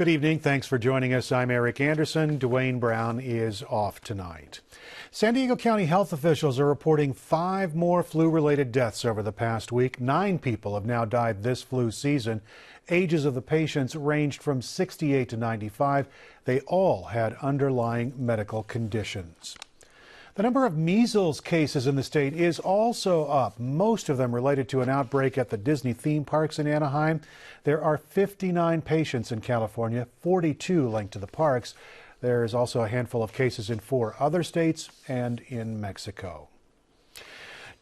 Good evening. Thanks for joining us. I'm Eric Anderson. Dwayne Brown is off tonight. San Diego County health officials are reporting 5 more flu-related deaths over the past week. 9 people have now died this flu season. Ages of the patients ranged from 68 to 95. They all had underlying medical conditions. The number of measles cases in the state is also up, most of them related to an outbreak at the Disney theme parks in Anaheim. There are 59 patients in California, 42 linked to the parks. There is also a handful of cases in 4 other states and in Mexico.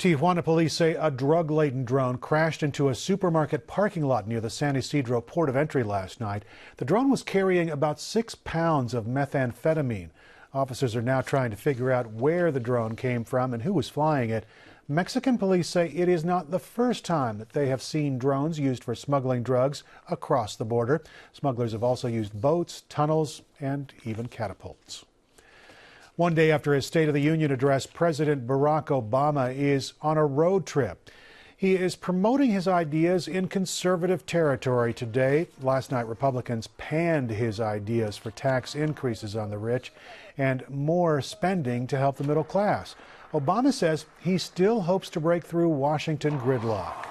Tijuana police say a drug-laden drone crashed into a supermarket parking lot near the San Isidro port of entry last night. The drone was carrying about 6 pounds of methamphetamine. Officers are now trying to figure out where the drone came from and who was flying it. Mexican police say it is not the first time that they have seen drones used for smuggling drugs across the border. Smugglers have also used boats, tunnels, and even catapults. One day after his State of the Union address, President Barack Obama is on a road trip. He is promoting his ideas in conservative territory today. Last night, Republicans panned his ideas for tax increases on the rich and more spending to help the middle class. Obama says he still hopes to break through Washington gridlock.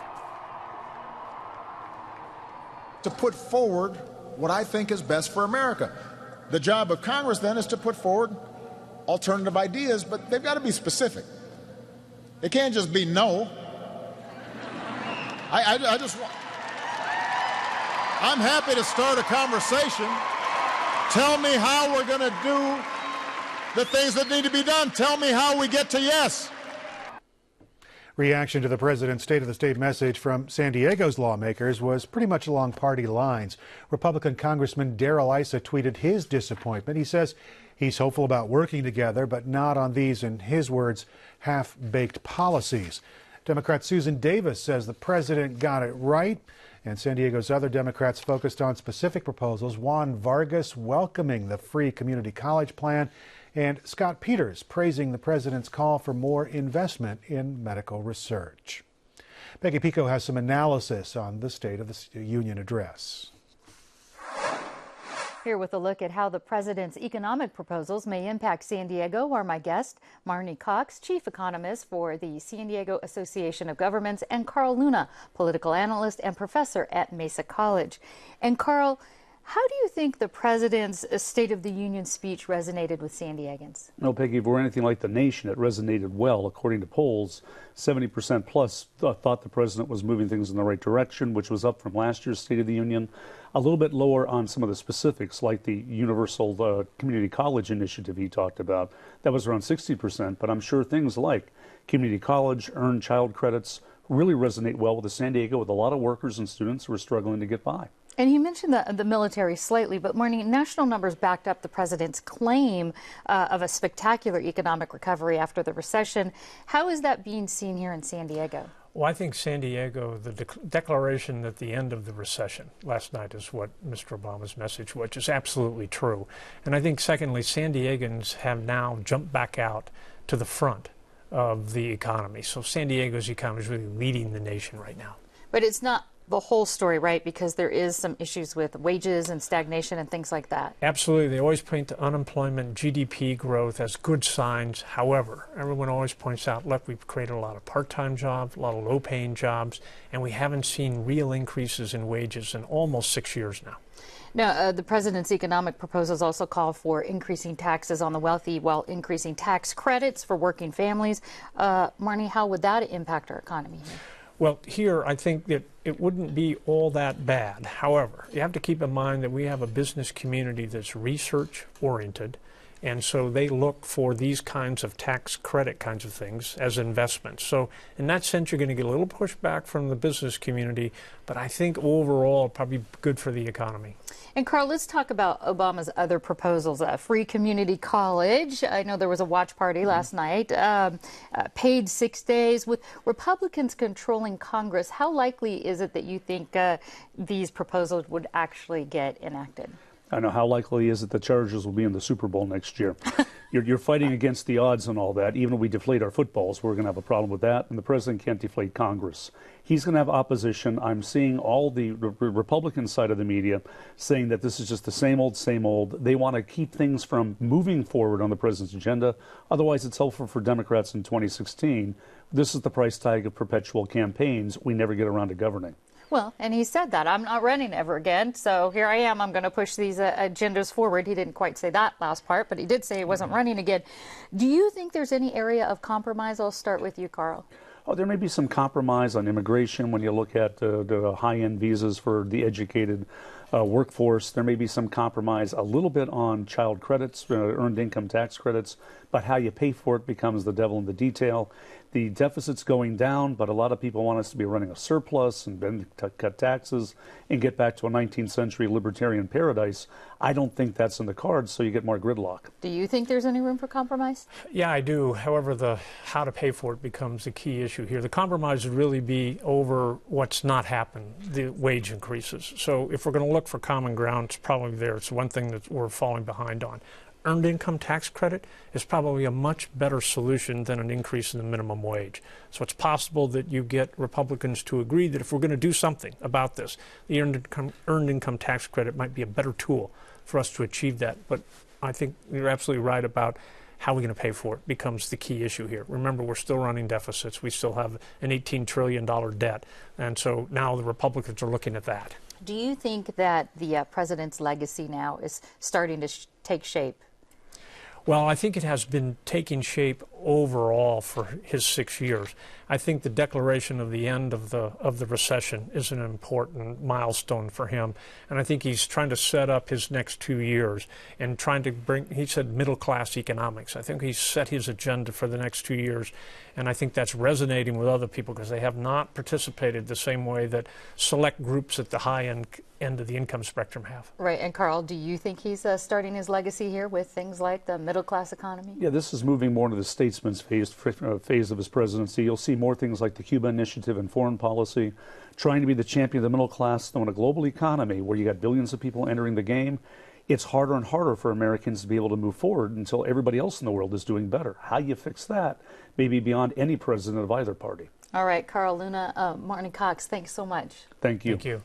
To put forward what I think is best for America. The job of Congress then is to put forward alternative ideas, but they've got to be specific. It can't just be no. I'm happy to start a conversation. Tell me how we're going to do the things that need to be done. Tell me how we get to yes. Reaction to the president's State of the State message from San Diego's lawmakers was pretty much along party lines. Republican Congressman Darrell Issa tweeted his disappointment. He says he's hopeful about working together, but not on these, in his words, half-baked policies. Democrat Susan Davis says the president got it right, and San Diego's other Democrats focused on specific proposals. Juan Vargas welcoming the free community college plan, and Scott Peters praising the president's call for more investment in medical research. Becky Pico has some analysis on the State of the Union address. Here with a look at how the president's economic proposals may impact San Diego are my guest, Marnie Cox, chief economist for the San Diego Association of Governments, and Carl Luna, political analyst and professor at Mesa College. And Carl, how do you think the president's State of the Union speech resonated with San Diegans? No, Peggy, if we're anything like the nation, it resonated well. According to polls, 70% plus thought the president was moving things in the right direction, which was up from last year's State of the Union. A little bit lower on some of the specifics, like the universal community college initiative he talked about. That was around 60%, but I'm sure things like community college, earned child credits really resonate well with the San Diego, with a lot of workers and students who are struggling to get by. And you mentioned the military slightly, but Marnie, national numbers backed up the president's claim of a spectacular economic recovery after the recession. How is that being seen here in San Diego? Well, I think San Diego, the declaration at the end of the recession last night is what Mr. Obama's message, which is absolutely true. And I think, secondly, San Diegans have now jumped back out to the front of the economy. So San Diego's economy is really leading the nation right now. But it's not the whole story, right? Because there is some issues with wages and stagnation and things like that. Absolutely. They always point to unemployment, GDP growth as good signs. However, everyone always points out, look, we've created a lot of part-time jobs, a lot of low-paying jobs, and we haven't seen real increases in wages in almost 6 years now. Now, the president's economic proposals also call for increasing taxes on the wealthy while increasing tax credits for working families. Marnie, how would that impact our economy here? Well, here I think that it wouldn't be all that bad. However, you have to keep in mind that we have a business community that's research-oriented, and so they look for these kinds of tax credit kinds of things as investments. So in that sense, you're going to get a little pushback from the business community, but I think overall probably good for the economy. And Carl, let's talk about Obama's other proposals. Free community college. I know there was a watch party last night. Paid 6 days. With Republicans controlling Congress, how likely is it that you think these proposals would actually get enacted? I know how likely is it the Chargers will be in the Super Bowl next year. you're fighting against the odds and all that. Even if we deflate our footballs, we're going to have a problem with that. And the president can't deflate Congress. He's going to have opposition. I'm seeing all the Republican side of the media saying that this is just the same old, same old. They want to keep things from moving forward on the president's agenda. Otherwise, it's helpful for Democrats in 2016. This is the price tag of perpetual campaigns. We never get around to governing. Well, and he said that. I'm not running ever again, so here I am. I'm going to push these agendas forward. He didn't quite say that last part, but he did say he wasn't running again. Do you think there's any area of compromise? I'll start with you, Carl. Oh, there may be some compromise on immigration when you look at the high-end visas for the educated workforce. There may be some compromise a little bit on child credits, earned income tax credits, but how you pay for it becomes the devil in the detail. The deficit's going down, but a lot of people want us to be running a surplus and then cut taxes and get back to a 19th century libertarian paradise. I don't think that's in the cards, so you get more gridlock. Do you think there's any room for compromise? Yeah, I do. However, the how to pay for it becomes the key issue here. The compromise would really be over what's not happened, the wage increases. So if we're going to look for common ground, it's probably there. It's one thing that we're falling behind on. Earned income tax credit is probably a much better solution than an increase in the minimum wage. So it's possible that you get Republicans to agree that if we're going to do something about this, the earned income tax credit might be a better tool for us to achieve that. But I think you're absolutely right about how we're going to pay for it becomes the key issue here. Remember, we're still running deficits. We still have an $18 trillion debt. And so now the Republicans are looking at that. Do you think that the president's legacy now is starting to take shape? Well, I think it has been taking shape overall for his 6 years. I think the declaration of the end of the recession is an important milestone for him, and I think he's trying to set up his next 2 years and trying to bring, he said, middle-class economics. I think he's set his agenda for the next 2 years, and I think that's resonating with other people because they have not participated the same way that select groups at the high end of the income spectrum have. Right, and Carl, do you think he's starting his legacy here with things like the middle-class economy? Yeah, this is moving more into the statesman's phase of his presidency. You'll see more things like the Cuba Initiative and foreign policy, trying to be the champion of the middle class. Though in a global economy where you got billions of people entering the game, it's harder and harder for Americans to be able to move forward until everybody else in the world is doing better. How you fix that may be beyond any president of either party. All right, Carl Luna, Marnie Cox, thanks so much. Thank you. Thank you.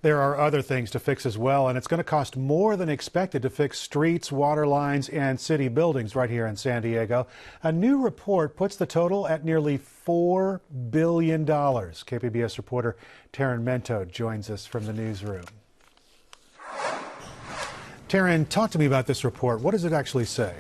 There are other things to fix as well, and it's going to cost more than expected to fix streets, water lines, and city buildings right here in San Diego. A new report puts the total at nearly $4 billion. KPBS reporter Taryn Mento joins us from the newsroom. Taryn, talk to me about this report. What does it actually say?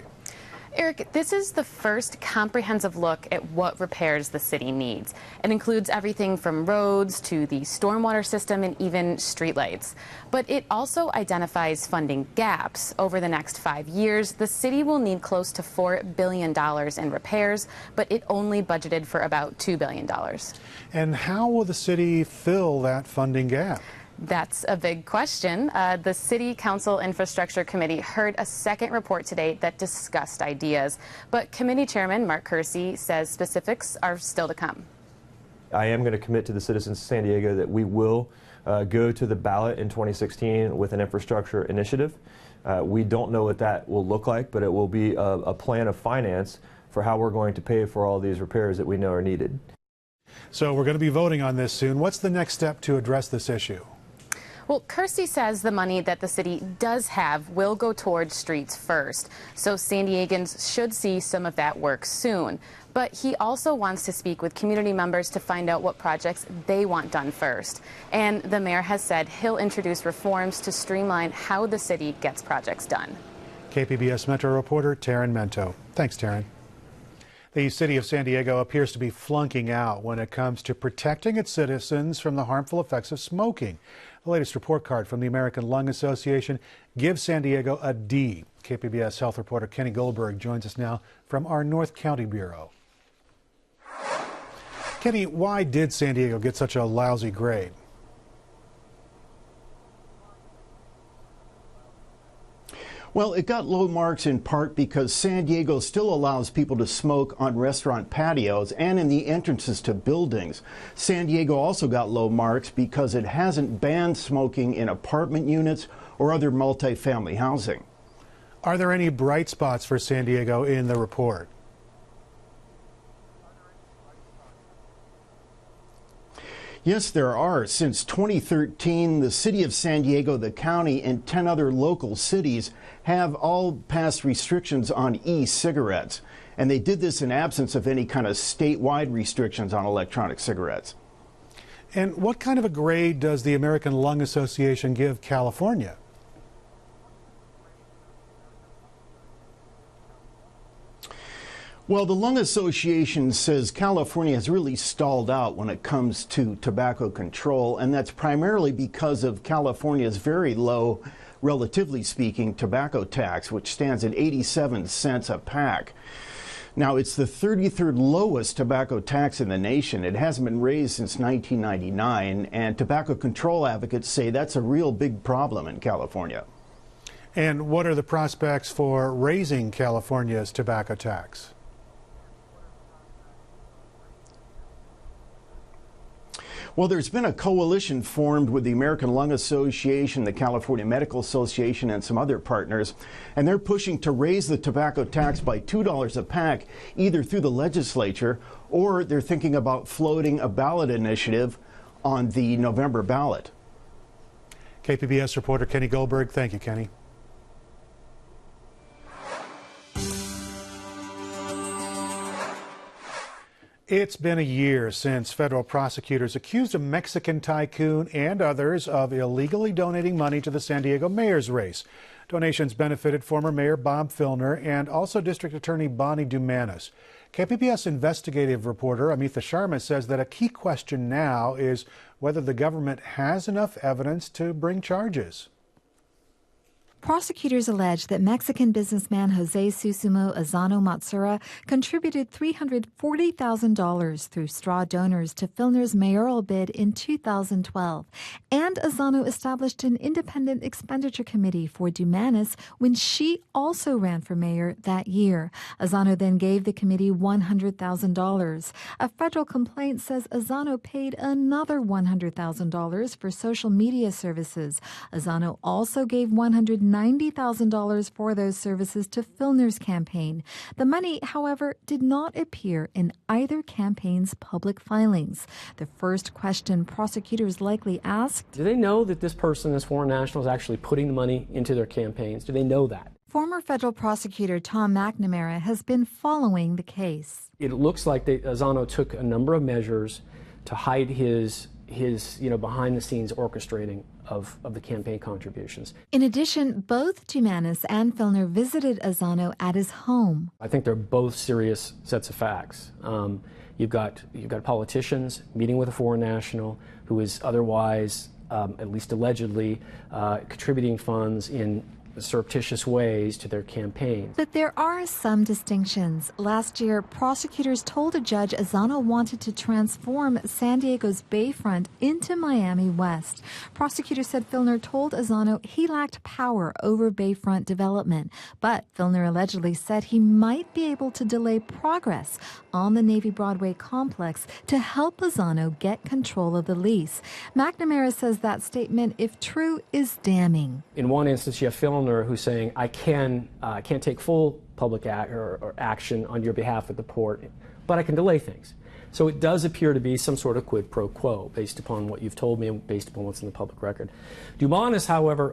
Eric, this is the first comprehensive look at what repairs the city needs. It includes everything from roads to the stormwater system and even streetlights. But it also identifies funding gaps. Over the next 5 years, the city will need close to $4 billion in repairs, but it only budgeted for about $2 billion. And how will the city fill that funding gap? That's a big question. The City Council Infrastructure Committee heard a second report today that discussed ideas. But committee chairman Mark Kersey says specifics are still to come. I am going to commit to the citizens of San Diego that we will go to the ballot in 2016 with an infrastructure initiative. We don't know what that will look like, but it will be a plan of finance for how we're going to pay for all these repairs that we know are needed. So we're going to be voting on this soon. What's the next step to address this issue? Well, Kersey says the money that the city does have will go towards streets first, so San Diegans should see some of that work soon. But he also wants to speak with community members to find out what projects they want done first. And the mayor has said he'll introduce reforms to streamline how the city gets projects done. KPBS Metro reporter Taryn Mento. Thanks, Taryn. The city of San Diego appears to be flunking out when it comes to protecting its citizens from the harmful effects of smoking. The latest report card from the American Lung Association gives San Diego a D. KPBS health reporter Kenny Goldberg joins us now from our North County Bureau. Kenny, why did San Diego get such a lousy grade? Well, it got low marks in part because San Diego still allows people to smoke on restaurant patios and in the entrances to buildings. San Diego also got low marks because it hasn't banned smoking in apartment units or other multifamily housing. Are there any bright spots for San Diego in the report? Yes, there are. Since 2013, the city of San Diego, the county, and 10 other local cities have all passed restrictions on e-cigarettes. And they did this in absence of any kind of statewide restrictions on electronic cigarettes. And what kind of a grade does the American Lung Association give California? Well, the Lung Association says California has really stalled out when it comes to tobacco control, and that's primarily because of California's very low, relatively speaking, tobacco tax, which stands at 87 cents a pack. Now, it's the 33rd lowest tobacco tax in the nation. It hasn't been raised since 1999, and tobacco control advocates say that's a real big problem in California. And what are the prospects for raising California's tobacco tax? Well, there's been a coalition formed with the American Lung Association, the California Medical Association, and some other partners, and they're pushing to raise the tobacco tax by $2 a pack, either through the legislature or they're thinking about floating a ballot initiative on the November ballot. KPBS reporter Kenny Goldberg. Thank you, Kenny. It's been a year since federal prosecutors accused a Mexican tycoon and others of illegally donating money to the San Diego mayor's race. Donations benefited former Mayor Bob Filner and also District Attorney Bonnie Dumanis. KPBS investigative reporter Amitha Sharma says that a key question now is whether the government has enough evidence to bring charges. Prosecutors allege that Mexican businessman Jose Susumo Azano Matsura contributed $340,000 through straw donors to Filner's mayoral bid in 2012. And Azano established an independent expenditure committee for Dumanis when she also ran for mayor that year. Azano then gave the committee $100,000. A federal complaint says Azano paid another $100,000 for social media services. Azano also gave $190,000 for those services to Filner's campaign. The money, however, did not appear in either campaign's public filings. The first question prosecutors likely asked: do they know that this person, this foreign national, is actually putting the money into their campaigns? Do they know that? Former federal prosecutor Tom McNamara has been following the case. It looks like Azano took a number of measures to hide his behind-the-scenes orchestrating of the campaign contributions. In addition, both Dumanis and Filner visited Azano at his home. I think they're both serious sets of facts. You've got politicians meeting with a foreign national who is otherwise, at least allegedly, contributing funds in surreptitious ways to their campaigns. But there are some distinctions. Last year, prosecutors told a judge Azano wanted to transform San Diego's Bayfront into Miami West. Prosecutors said Filner told Azano he lacked power over Bayfront development, but Filner allegedly said he might be able to delay progress on the Navy Broadway complex to help Azano get control of the lease. McNamara says that statement, if true, is damning. In one instance, you have Filner who's saying, I can't take full public action on your behalf at the port, but I can delay things. So it does appear to be some sort of quid pro quo based upon what you've told me and based upon what's in the public record. Dumanis, however,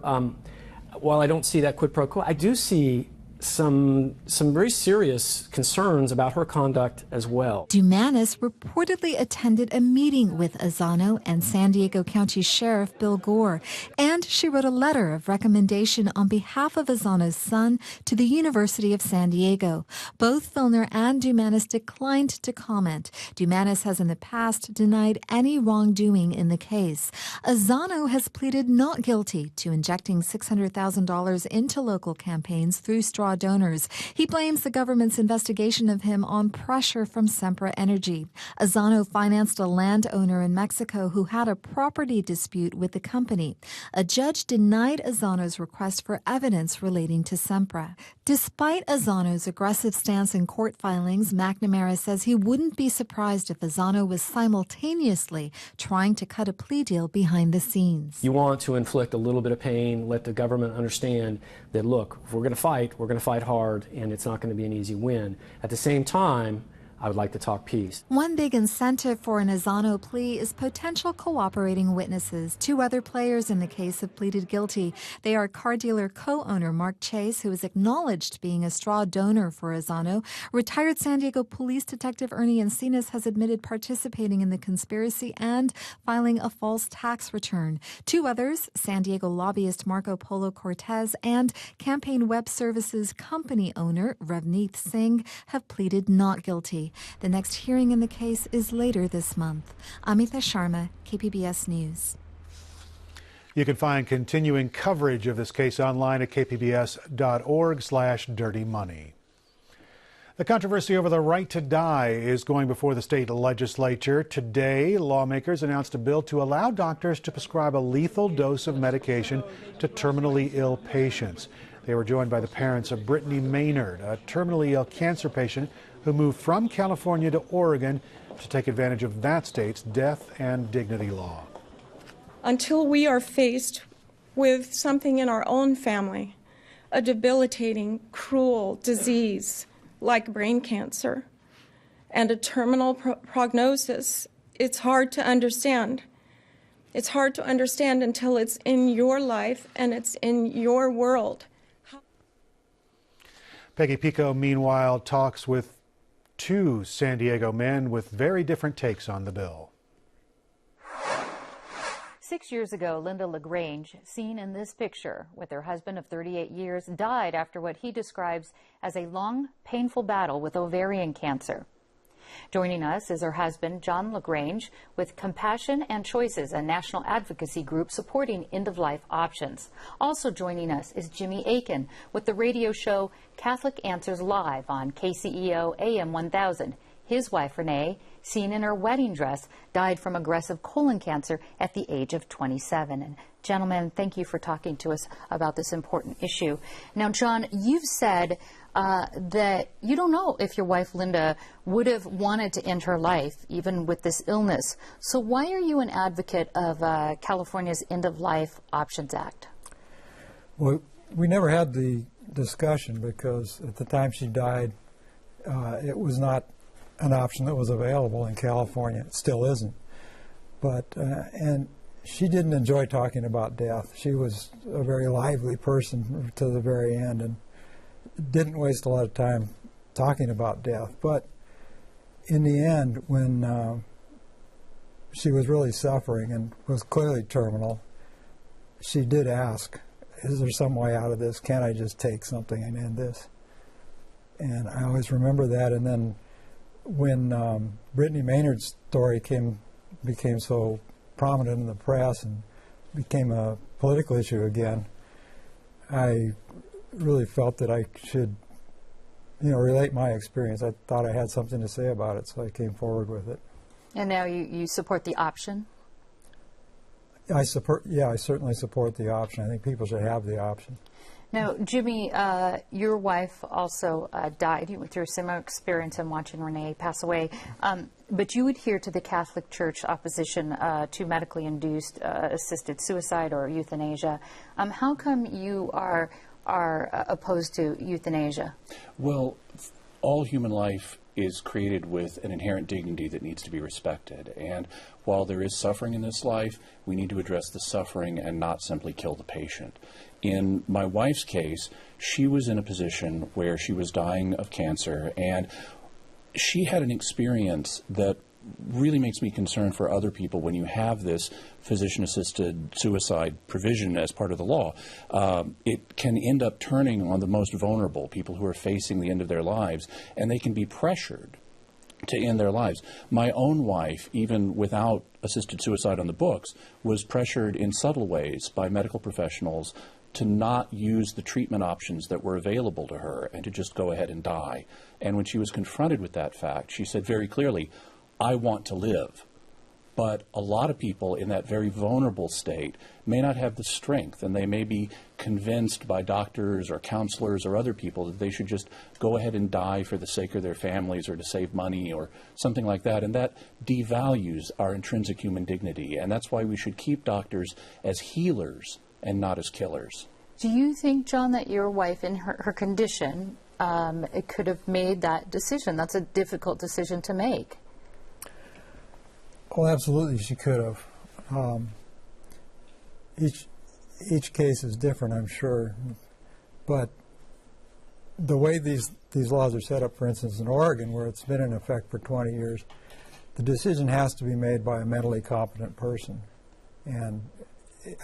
while I don't see that quid pro quo, I do see some very serious concerns about her conduct as well. Dumanis reportedly attended a meeting with Azano and San Diego County Sheriff Bill Gore, and she wrote a letter of recommendation on behalf of Azano's son to the University of San Diego. Both Filner and Dumanis declined to comment. Dumanis has in the past denied any wrongdoing in the case. Azano has pleaded not guilty to injecting $600,000 into local campaigns through straw straw donors. He blames the government's investigation of him on pressure from Sempra Energy. Azano financed a landowner in Mexico who had a property dispute with the company. A judge denied Azano's request for evidence relating to Sempra. Despite Azano's aggressive stance in court filings, McNamara says he wouldn't be surprised if Azano was simultaneously trying to cut a plea deal behind the scenes. You want to inflict a little bit of pain, let the government understand that, look, if we're going to fight hard, and it's not going to be an easy win. At the same time, I would like to talk peace. One big incentive for an Azano plea is potential cooperating witnesses. Two other players in the case have pleaded guilty. They are car dealer co-owner Mark Chase, who is acknowledged being a straw donor for Azano. Retired San Diego police detective Ernie Encinas has admitted participating in the conspiracy and filing a false tax return. Two others, San Diego lobbyist Marco Polo Cortez and campaign web services company owner Ravneet Singh, have pleaded not guilty. The next hearing in the case is later this month. Amita Sharma, KPBS News. You can find continuing coverage of this case online at kpbs.org/dirtymoney. The controversy over the right to die is going before the state legislature. Today, lawmakers announced a bill to allow doctors to prescribe a lethal dose of medication to terminally ill patients. They were joined by the parents of Brittany Maynard, a terminally ill cancer patient who moved from California to Oregon to take advantage of that state's death and dignity law. Until we are faced with something in our own family, a debilitating, cruel disease like brain cancer, and a terminal prognosis, it's hard to understand. It's hard to understand until it's in your life and it's in your world. Peggy Pico, meanwhile, talks with two San Diego men with very different takes on the bill. 6 years ago, Linda LaGrange, seen in this picture with her husband of 38 years, died after what he describes as a long, painful battle with ovarian cancer. Joining us is her husband, John LaGrange, with Compassion and Choices, a national advocacy group supporting end-of-life options. Also joining us is Jimmy Aiken with the radio show Catholic Answers Live on KCEO AM 1000. His wife, Renee, seen in her wedding dress, died from aggressive colon cancer at the age of 27. And gentlemen, thank you for talking to us about this important issue. Now, John, you've said that you don't know if your wife, Linda, would have wanted to end her life, even with this illness. So why are you an advocate of California's End-of-Life Options Act? Well, we never had the discussion because at the time she died, it was not an option that was available in California. It still isn't. But, and she didn't enjoy talking about death. She was a very lively person to the very end and didn't waste a lot of time talking about death. But in the end, when she was really suffering and was clearly terminal, she did ask, is there some way out of this? Can't I just take something and end this? And I always remember that. And then when Brittany Maynard's story became so prominent in the press and became a political issue again, I really felt that I should, relate my experience. I thought I had something to say about it, so I came forward with it. And now you support the option? I certainly support the option. I think people should have the option. Now, Jimmy, your wife also died. You went through a similar experience in watching Renee pass away. But you adhere to the Catholic Church opposition to medically induced assisted suicide or euthanasia. How come you are opposed to euthanasia? Well, all human life is created with an inherent dignity that needs to be respected. And while there is suffering in this life, we need to address the suffering and not simply kill the patient. In my wife's case, she was in a position where she was dying of cancer, and she had an experience that really makes me concerned for other people when you have this physician-assisted suicide provision as part of the law. It can end up turning on the most vulnerable, people who are facing the end of their lives, and they can be pressured to end their lives. My own wife, even without assisted suicide on the books, was pressured in subtle ways by medical professionals to not use the treatment options that were available to her and to just go ahead and die. And when she was confronted with that fact, she said very clearly, I want to live. But a lot of people in that very vulnerable state may not have the strength, and they may be convinced by doctors or counselors or other people that they should just go ahead and die for the sake of their families or to save money or something like that. And that devalues our intrinsic human dignity. And that's why we should keep doctors as healers and not as killers. Do you think, John, that your wife in her condition it could have made that decision? That's a difficult decision to make. Well, absolutely, she could have. Each case is different, I'm sure, but the way these laws are set up, for instance, in Oregon, where it's been in effect for 20 years, the decision has to be made by a mentally competent person, and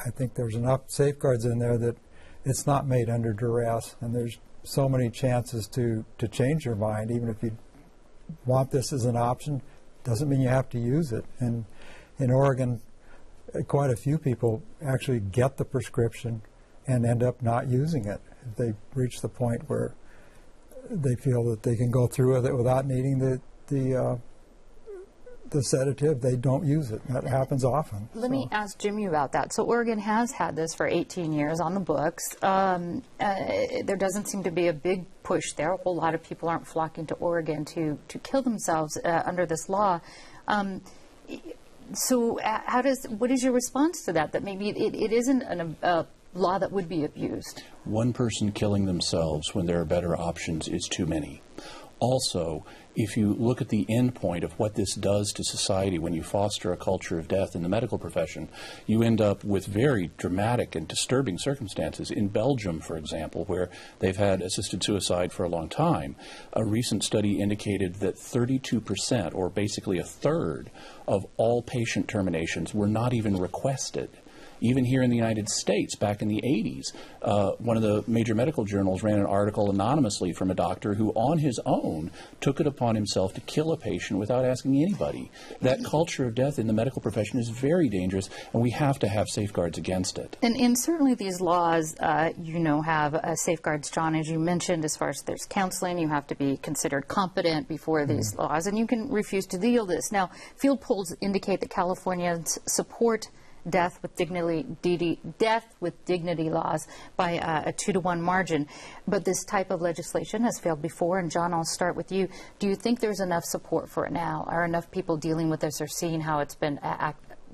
I think there's enough safeguards in there that it's not made under duress, and there's so many chances to change your mind, even if you want this as an option. Doesn't mean you have to use it. And in Oregon, quite a few people actually get the prescription and end up not using it. If they reach the point where they feel that they can go through with it without needing the sedative, they don't use it. That happens often. Let me ask Jimmy about that. So Oregon has had this for 18 years on the books. There doesn't seem to be a big push there. A whole lot of people aren't flocking to Oregon to kill themselves under this law. So what is your response to that? That maybe it isn't a law that would be abused? One person killing themselves when there are better options is too many. Also, if you look at the end point of what this does to society when you foster a culture of death in the medical profession, you end up with very dramatic and disturbing circumstances. In Belgium, for example, where they've had assisted suicide for a long time, a recent study indicated that 32%, or basically a third, of all patient terminations were not even requested. Even here in the United States, back in the 80s, one of the major medical journals ran an article anonymously from a doctor who, on his own, took it upon himself to kill a patient without asking anybody. That culture of death in the medical profession is very dangerous, and we have to have safeguards against it. And certainly these laws, have safeguards, John, as you mentioned, as far as there's counseling, you have to be considered competent before these laws, and you can refuse to deal this. Now, field polls indicate that Californians support death with dignity laws by a 2-to-1 margin. But this type of legislation has failed before. And John, I'll start with you. Do you think there's enough support for it now? Are enough people dealing with this or seeing how it's been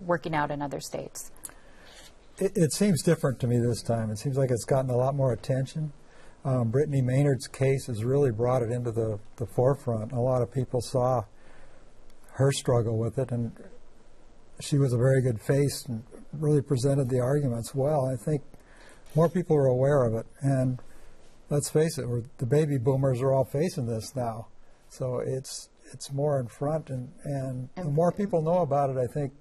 working out in other states? It seems different to me this time. It seems like it's gotten a lot more attention. Brittany Maynard's case has really brought it into the forefront. A lot of people saw her struggle with it, and she was a very good face and really presented the arguments well. I think more people are aware of it. And let's face it, the baby boomers are all facing this now. So it's more in front. And the more people know about it, I think,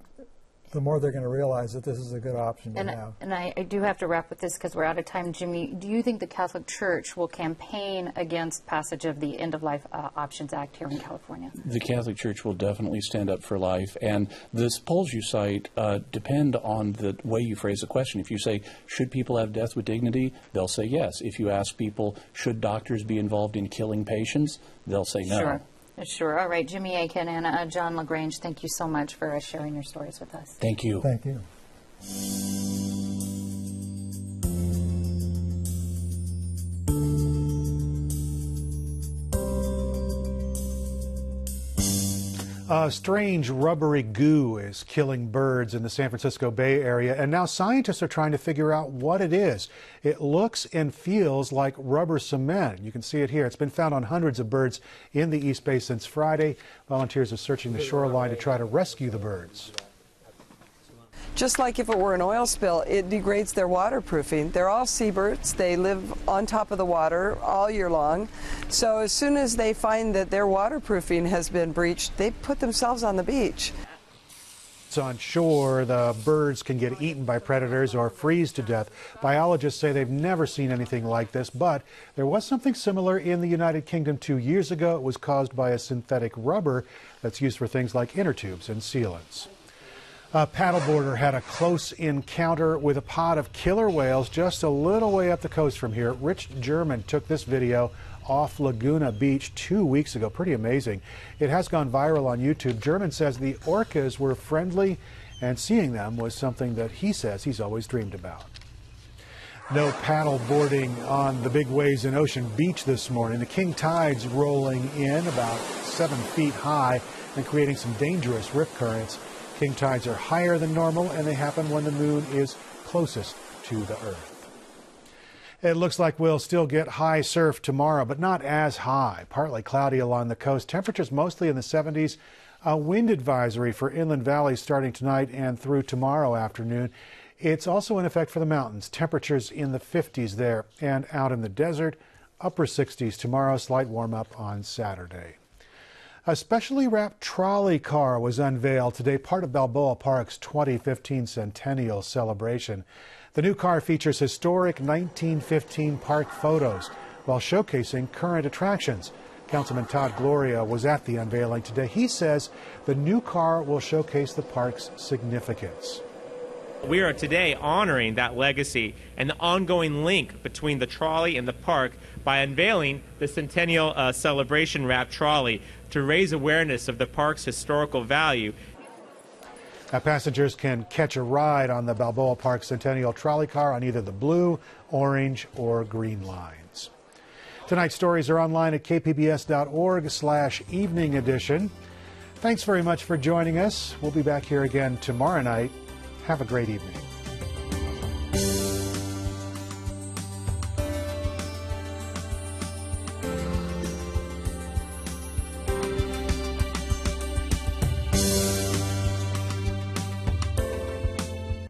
the more they're going to realize that this is a good option to have. And I do have to wrap with this because we're out of time. Jimmy, do you think the Catholic Church will campaign against passage of the End of Life Options Act here in California? The Catholic Church will definitely stand up for life. And the polls you cite depend on the way you phrase the question. If you say, should people have death with dignity? They'll say yes. If you ask people, should doctors be involved in killing patients? They'll say no. Sure. Sure. All right. Jimmy Akin and John LaGrange, thank you so much for sharing your stories with us. Thank you. Thank you. Strange rubbery goo is killing birds in the San Francisco Bay Area, and now scientists are trying to figure out what it is. It looks and feels like rubber cement. You can see it here. It's been found on hundreds of birds in the East Bay since Friday. Volunteers are searching the shoreline to try to rescue the birds. Just like if it were an oil spill, it degrades their waterproofing. They're all seabirds. They live on top of the water all year long. So as soon as they find that their waterproofing has been breached, they put themselves on the beach. On shore, the birds can get eaten by predators or freeze to death. Biologists say they've never seen anything like this, but there was something similar in the United Kingdom 2 years ago. It was caused by a synthetic rubber that's used for things like inner tubes and sealants. A paddleboarder had a close encounter with a pod of killer whales just a little way up the coast from here. Rich German took this video off Laguna Beach 2 weeks ago. Pretty amazing. It has gone viral on YouTube. German says the orcas were friendly, and seeing them was something that he says he's always dreamed about. No paddle boarding on the big waves in Ocean Beach this morning. The king tide's rolling in about 7 feet high and creating some dangerous rip currents. King tides are higher than normal, and they happen when the moon is closest to the earth. It looks like we'll still get high surf tomorrow, but not as high. Partly cloudy along the coast. Temperatures mostly in the 70s. A wind advisory for inland valleys starting tonight and through tomorrow afternoon. It's also in effect for the mountains. Temperatures in the 50s there, and out in the desert, upper 60s tomorrow, slight warm up on Saturday. A specially wrapped trolley car was unveiled today, part of Balboa Park's 2015 centennial celebration. The new car features historic 1915 park photos while showcasing current attractions. Councilman Todd Gloria was at the unveiling today. He says the new car will showcase the park's significance. We are today honoring that legacy and the ongoing link between the trolley and the park by unveiling the Centennial Celebration Wrap Trolley to raise awareness of the park's historical value. Passengers can catch a ride on the Balboa Park Centennial Trolley Car on either the blue, orange, or green lines. Tonight's stories are online at kpbs.org/evening edition. Thanks very much for joining us. We'll be back here again tomorrow night. Have a great evening.